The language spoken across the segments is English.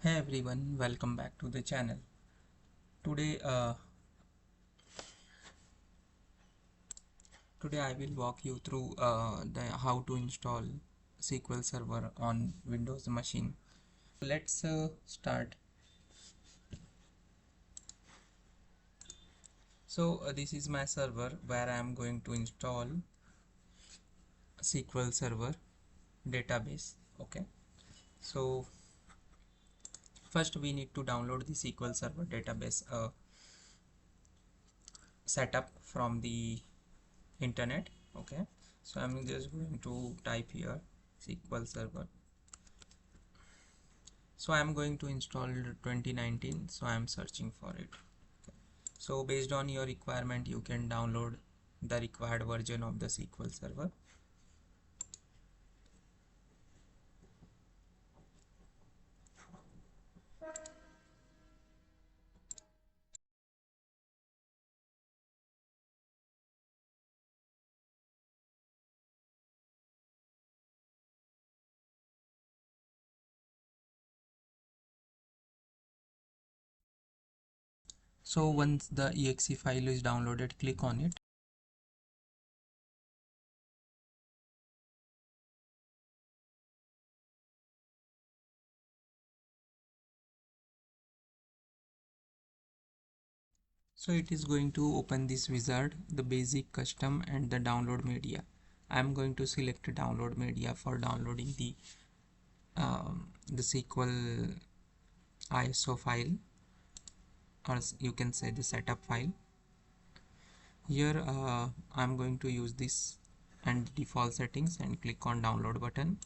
Hey everyone, welcome back to the channel. Today, today I will walk you through how to install SQL Server on Windows machine. Let's start. This is my server where I am going to install SQL Server database. Okay. So first we need to download the SQL Server database setup from the internet. Okay. So I'm just going to type here SQL Server. So I'm going to install 2019, so I'm searching for it. So based on your requirement you can download the required version of the SQL Server. So once the exe file is downloaded, click on it. So it is going to open this wizard, the basic, custom and the download media. I'm going to select download media for downloading the SQL ISO file, or you can say the setup file. Here I'm going to use this and default settings and click on download button.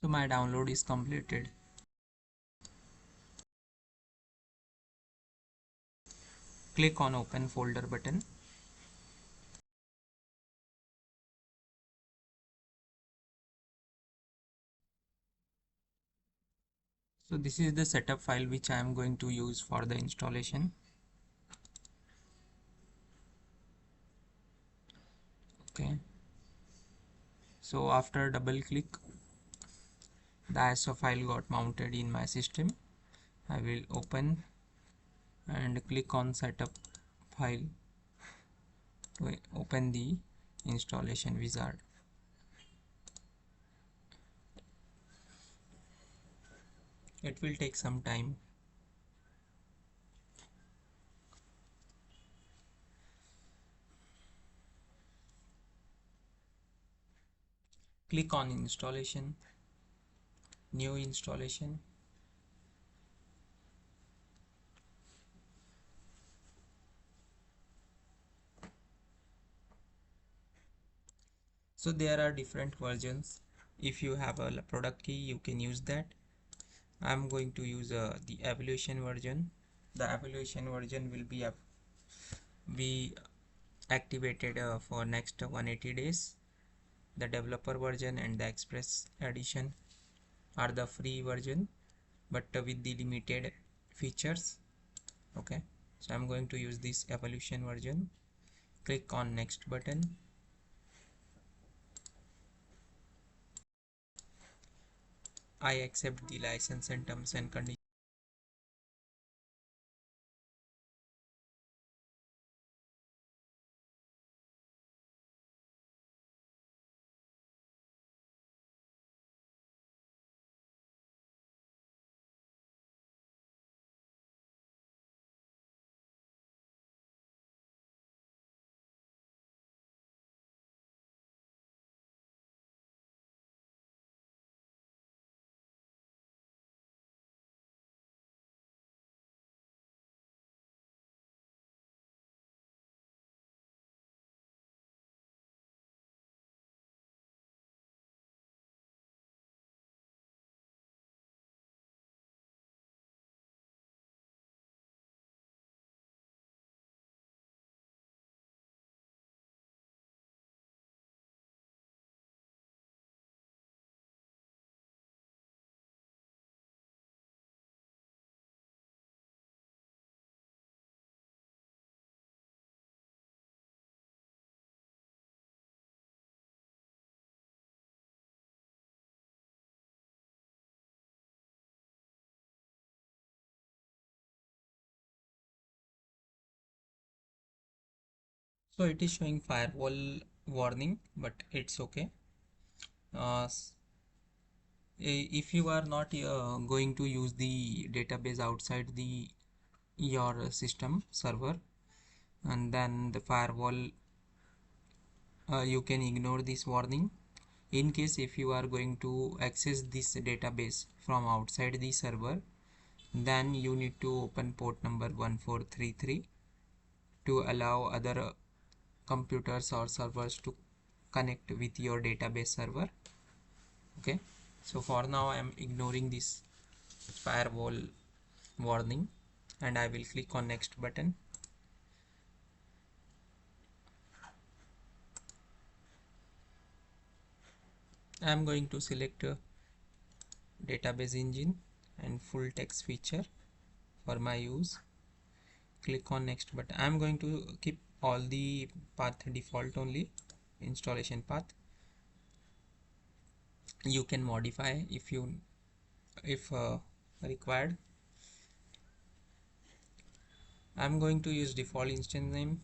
So my download is completed. Click on open folder button. So this is the setup file which I am going to use for the installation. Okay. So after double click, the ISO file got mounted in my system. I will open and click on setup file to open the installation wizard. It will take some time. Click on installation, new installation. So there are different versions. If you have a product key, you can use that. I'm going to use the evaluation version. The evaluation version will be activated for next 180 days. The developer version and the express edition are the free version, but with the limited features. Okay, so I'm going to use this evaluation version. Click on next button. I accept the license and terms and conditions. So it is showing firewall warning, but it's okay. If you are not going to use the database outside the your system server, and then the firewall, you can ignore this warning. In case if you are going to access this database from outside the server, then you need to open port number 1433 to allow other computers or servers to connect with your database server. Okay, so for now I am ignoring this firewall warning and I will click on next button. I am going to select database engine and full text feature for my use. Click on next button. I am going to keep all the path default only, installation path. You can modify if required. I am going to use default instance name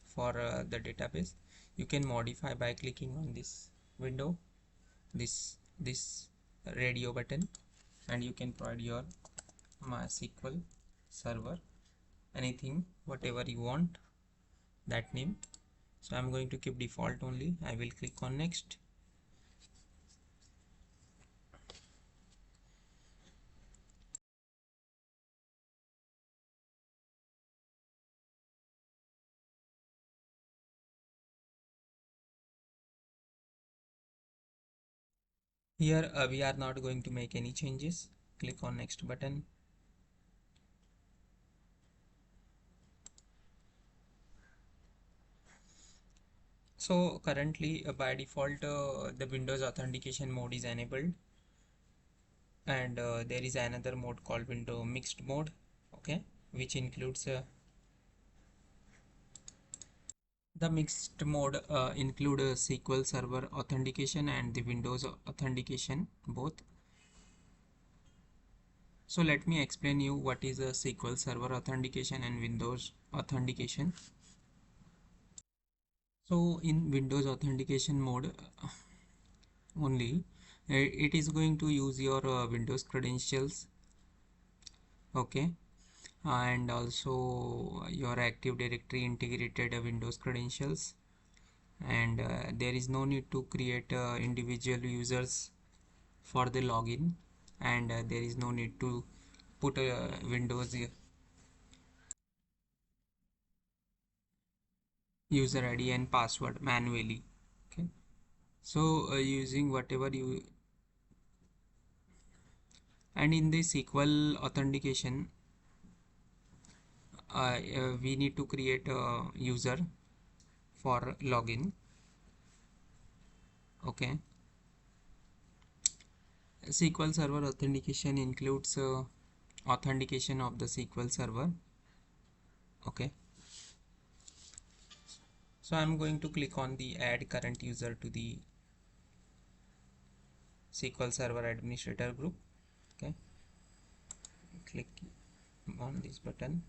for the database. You can modify by clicking on this window, this radio button, and you can provide your MySQL server, anything whatever you want, that name. So I'm going to keep default only. I will click on next. Here we are not going to make any changes. Click on next button. So currently by default the Windows authentication mode is enabled, and there is another mode called window mixed mode, okay, which includes the mixed mode include SQL Server authentication and the Windows authentication both. So let me explain you what is a SQL Server authentication and Windows authentication. So in Windows authentication mode only, it is going to use your Windows credentials, okay, and also your Active Directory integrated Windows credentials, and there is no need to create individual users for the login, and there is no need to put a Windows user ID and password manually. Okay, so using whatever you, and in the SQL authentication we need to create a user for login. Okay, SQL Server authentication includes authentication of the SQL Server. Okay, so I'm going to click on the add current user to the SQL Server administrator group. Okay, click on this button.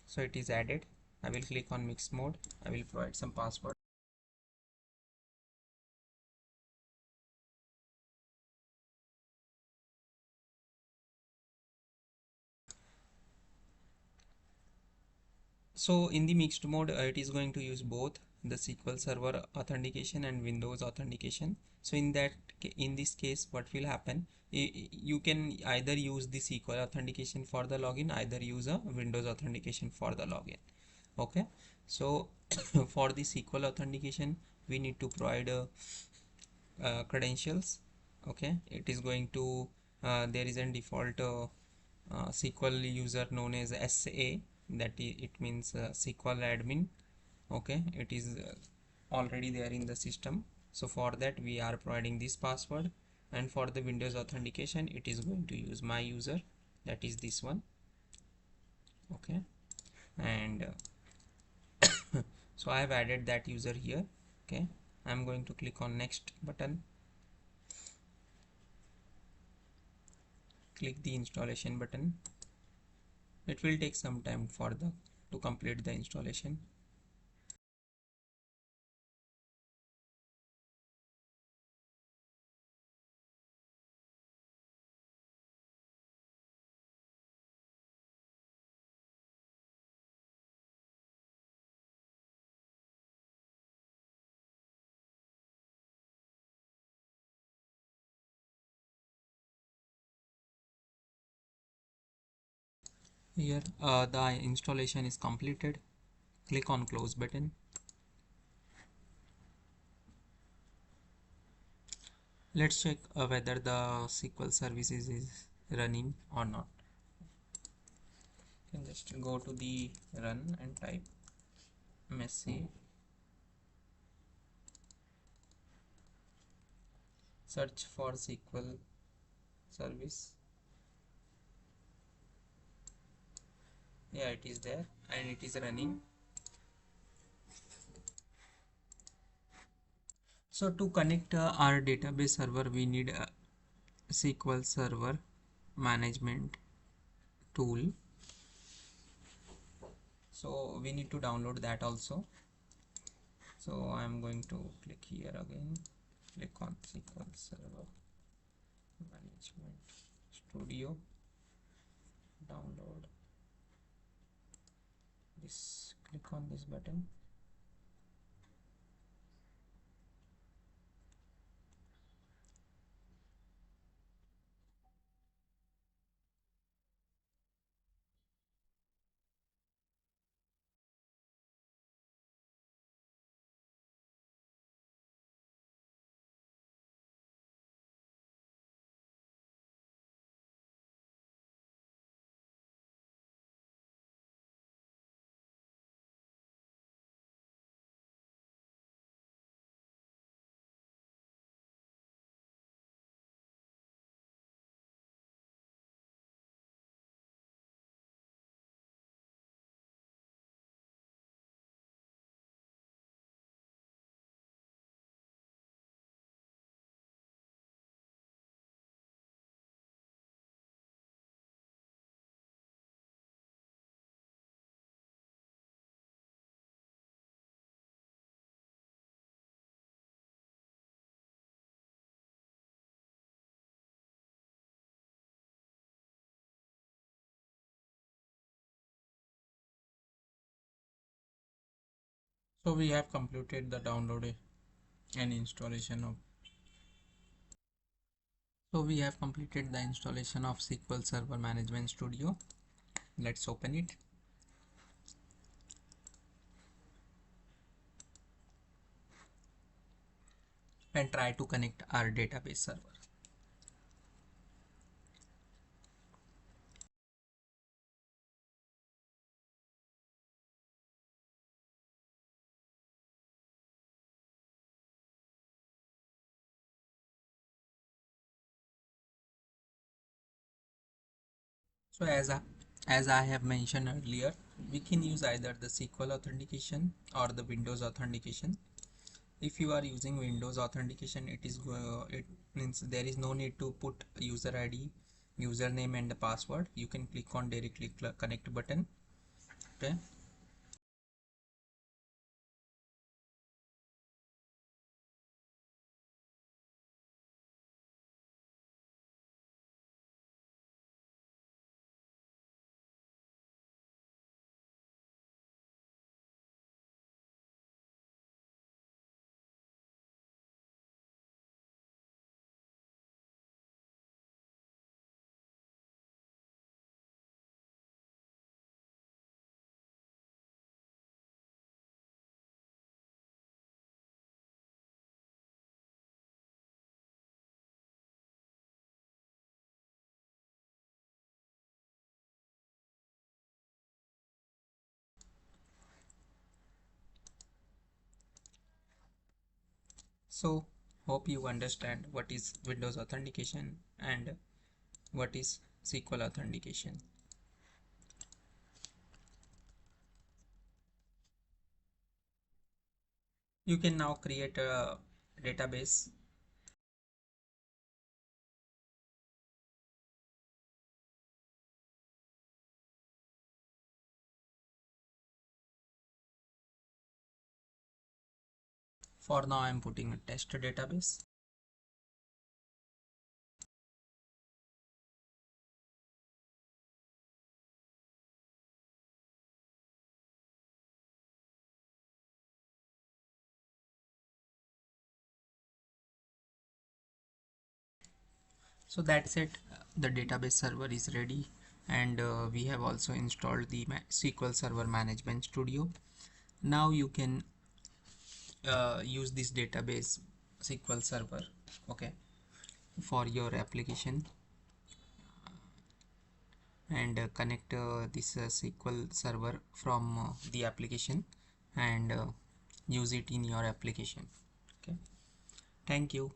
So it is added. I will click on mixed mode. I will provide some password. So in the mixed mode it is going to use both the SQL Server authentication and Windows authentication. So in this case what will happen, you can either use the SQL authentication for the login, either use a Windows authentication for the login. Okay, so for the SQL authentication we need to provide credentials. Okay, it is going to there is a default SQL user known as SA, that it means SQL admin. Okay, it is already there in the system. So for that we are providing this password, and for the Windows authentication it is going to use my user, that is this one. Okay, and so I have added that user here. Okay, I'm going to click on next button. Click the installation button. It will take some time for the to complete the installation. Here the installation is completed. Click on close button. Let's check whether the SQL services is running or not. You can just go to the run and type message, search for SQL service. Yeah, it is there and it is running. So to connect our database server, we need a SQL Server Management tool. So we need to download that also. So I'm going to click here again, click on SQL Server Management Studio, download this, click on this button. So we have completed the download and installation of SQL Server Management Studio. Let's open it. And try to connect our database server. So as I have mentioned earlier, we can use either the SQL authentication or the Windows authentication. If you are using Windows authentication, it means there is no need to put user ID, username and the password. You can click on directly connect button. Okay. So hope you understand what is Windows authentication and what is SQL authentication. You can now create a database. For now I'm putting a test database. So that's it, the database server is ready, and we have also installed the SQL Server Management Studio. Now you can use this database SQL Server, okay, for your application, and connect this SQL Server from the application, and use it in your application. Okay, thank you.